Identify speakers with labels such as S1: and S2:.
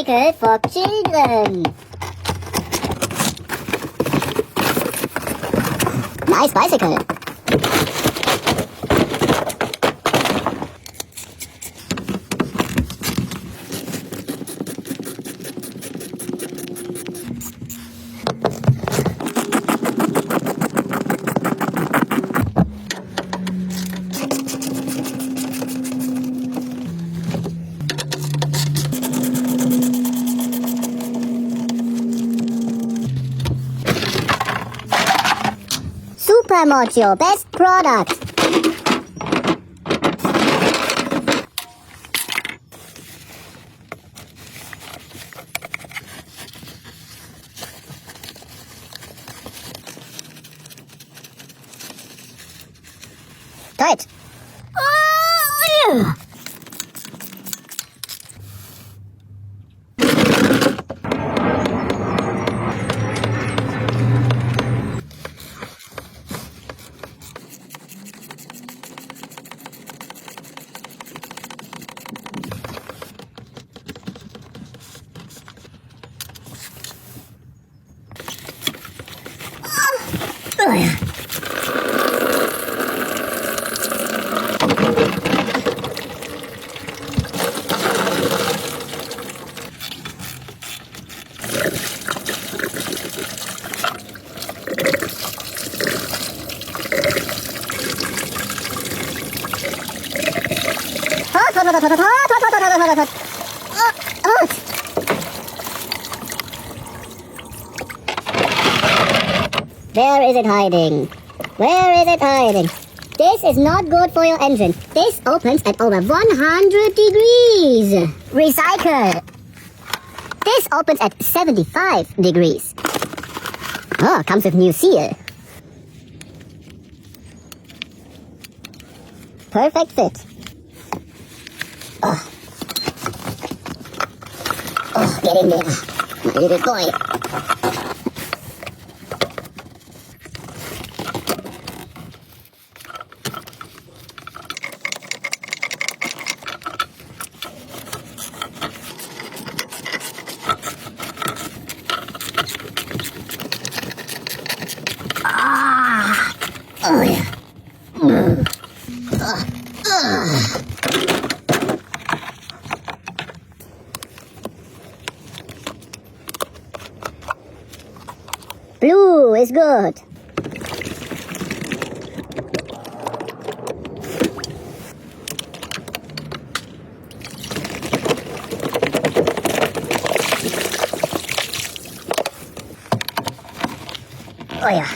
S1: bicycle for children. Nice bicycle. Promote your best product. Tight. Where is it hiding? Where is it hiding? This is not good for your engine. This opens at over 100 degrees. Recycle. This opens at 75 degrees. Oh, comes with new seal. Perfect fit. Oh, get in there, my little boy. Oh yeah. Blue is good. Oh yeah.